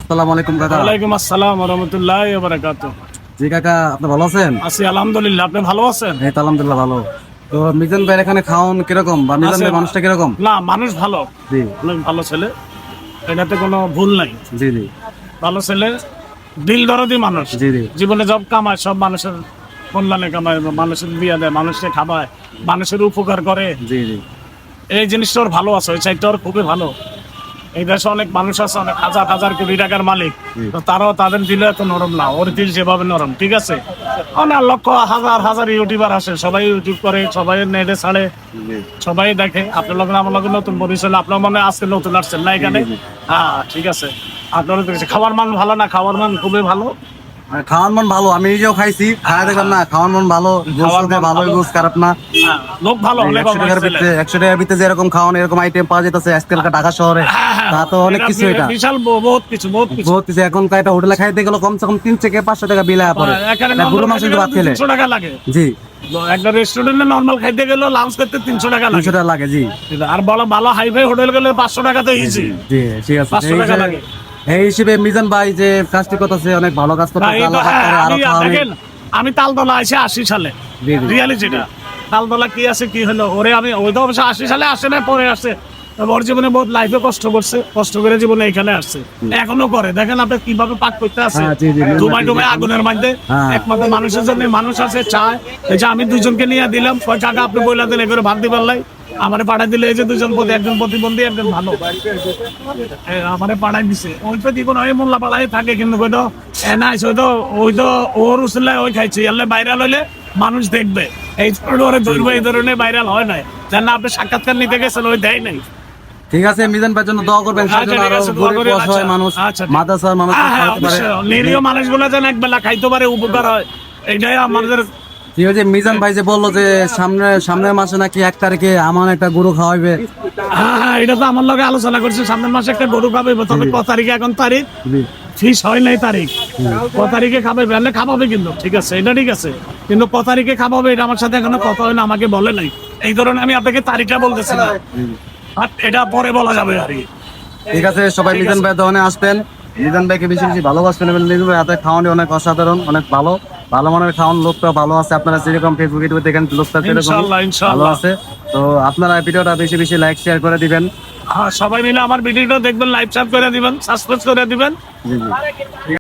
আসসালামু আলাইকুম কাকা। ওয়ালাইকুম আসসালাম ওয়া রাহমাতুল্লাহি ওয়া বারাকাতুহু। জি কাকা, আপনি ভালো আছেন? আছি আলহামদুলিল্লাহ, আপনি ভালো আছেন? এই তো আলহামদুলিল্লাহ ভালো। তো মিজান ভাইয়ের এখানে খাওন কিরকম, বা মিজান ভাই মানুষটা কিরকম? না, মানুষ ভালো, জি অনেক ভালো ছেলে, এটাতে কোনো ভুল নাই। জি জি ভালো ছেলে, দিল দরদি মানুষ। জি জি জীবনে সব কামায়, সব মানুষের কল্যাণে কামায়, মানুষের বিয়া দেয়, মানুষকে খাওয়ায়, মানুষের উপকার করে। জি জি এই জিনিসটা ওর ভালো আছে, ওই চাইটা ওর খুবই ভালো। এই দেশে অনেক মানুষ আছে, অনেক হাজার হাজার কোটি টাকার মালিক, তো তারাও তাদের দিলে এত নরম না, ওর দিল যেভাবে নরম, ঠিক আছে? অনেক লক্ষ হাজার হাজার ইউটিউবার আসে, সবাই ইউটিউব করে, সবাই নেটে ছাড়ে, সবাই দেখে। আপনার লগে আমার লগে নতুন পরিচয়, আপনার মনে আজকে নতুন আসছেন না এখানে? হ্যাঁ ঠিক আছে। আপনারা দেখেছি খাবার মান ভালো না? খাবার মান খুবই ভালো। খাওয়ার মান ভালো, আমি নিজেও খাইছি, খাওয়া দেখলাম না, খাওয়ার মান ভালো, খাওয়ার মান ভালো, ভালো। গোস খারাপ না। হ্যাঁ, লোক ভালো, অনেক 100 টাকার ভিতরে যেরকম খাওয়ান এরকম আইটেম পাওয়া যেতেছে আজকালকার ঢাকা শহরে, তা তো অনেক কিছু। এটা বিশাল বহুত কিছু, বহুত কিছু। বহুত কিছু। এখন একটা হোটেলে খাইতে গেলে কমসে কম 3 থেকে 500 টাকা বিল আয়া পড়ে এখানে গরু মাংস দিয়ে ভাত খেলে। 300 টাকা লাগে। জি, একটা রেস্টুরেন্টে নরমাল খাইতে গেলে লাঞ্চ করতে 300 টাকা লাগে। 300 টাকা লাগে। জি আর বড় ভালো হাইফাই হোটেল গেলে 500 টাকা তো ইজি। জি ঠিক আছে। 500 টাকা লাগে। এই হিসেবে মিজান ভাই যে কাজটি করতেছে অনেক ভালো কাজ করতেছে। আল্লাহ পাক তারে আরো খাওয়াবে। দেখেন, আমি তালতলা আইছি 80 সালে, জি জি রিয়ালিটিটা। তালতলা কি আছে কি হলো, ওরে আমি ওই তো অবশ্য 80 সালে আসে না, পরে আসছে। ওর জীবনে বহুত লাইফে কষ্ট করছে, কষ্ট করে জীবনে এখানে আসছে, এখনো করে। দেখেন আপনি কিভাবে পাক করতে আছে, হ্যাঁ, জি, জি, ডুবাই ডুবাই আগুনের মধ্যে। হ্যাঁ। একমাত্র মানুষের জন্য মানুষ আছে, চায়। এই যে আমি দুজনকে নিয়ে দিলাম, কয় টাকা আপনি বইলা দিলে করে ভাত দিবার লাই, আমারে পাঠাই দিলে। এই যে দুজন প্রতি, একজন প্রতিবন্ধী, একজন ভালো, আমারে পাঠাই দিছে। ওই তো জীবন ওই মোল্লা পাড়াই থাকে, কিন্তু ওই তো এনাইস, ওই তো ওর উসলে ওই খাইছে, এলে ভাইরাল হইলে মানুষ দেখবে। এই ওরে ধরবে, এই ধরনের ভাইরাল হয় নাই। যেন আপনি সাক্ষাৎকার নিতে গেছেন, ওই দেয় নাই। ঠিক আছে, মিজান ভাইয়ের জন্য দোয়া করবেন। আচ্ছা, ঠিক আরো আছে, দোয়া গরিব করি। অসহায় মানুষ, আচ্ছা, ঠিক। মাদ্রাসার মানুষ হ্যাঁ, হ্যাঁ, খাওয়াতে পারে। অবশ্যই। নিরীহ মানুষগুলো যেন একবেলা খাইতে পারে, উপকার হয়, এইটাই আমাদের। ঠিক আছে, মিজান ভাই যে বললো যে সামনের মাসে নাকি 1 তারিখে আমার একটা গরু খাওয়াইবে। হ্যাঁ, হ্যাঁ, এটা তো আমার লগে আলোচনা করছে, সামনের মাসে একটা গরু খাবে। তবে ক তারিখে, এখন তারিখ জি ফিস হয় নাই তারিখ, ক তারিখে খাবে, বেলে খাওয়াবে কিন্তু, ঠিক আছে, এটা ঠিক আছে। কিন্তু ক তারিখে খাওয়াবে এটা আমার সাথে এখনো কথা হয় না, আমাকে বলে নাই। এই ধরনের আমি আপনাকে তারিখটা বলতেছি না, আর এটা পরে বলা যাবে আর কি। ঠিক আছে, সবাই মিজান ভাই দোকানে আসবেন। মিজান ভাইকে বেশি বেশি ভালোবাসবেন এবং মিজান ভাই হাতে খাওয়ানি অনেক অসাধারণ, অনেক ভালো, ভালো মানের খাওয়ান। লোকটা ভালো আছে, আপনারা যেরকম ফেসবুক ইউটিউবে দেখেন লোকটা সেরকম ইনশাআল্লাহ, ভালো ইনশাআল্লাহ। আছে। তো আপনারা ভিডিওটা বেশি বেশি লাইক শেয়ার করে দিবেন। হ্যাঁ, সবাই মিলে আমার ভিডিওটা দেখবেন, লাইভ শেয়ার করে দিবেন, সাবস্ক্রাইব করে দিবেন। জি জি।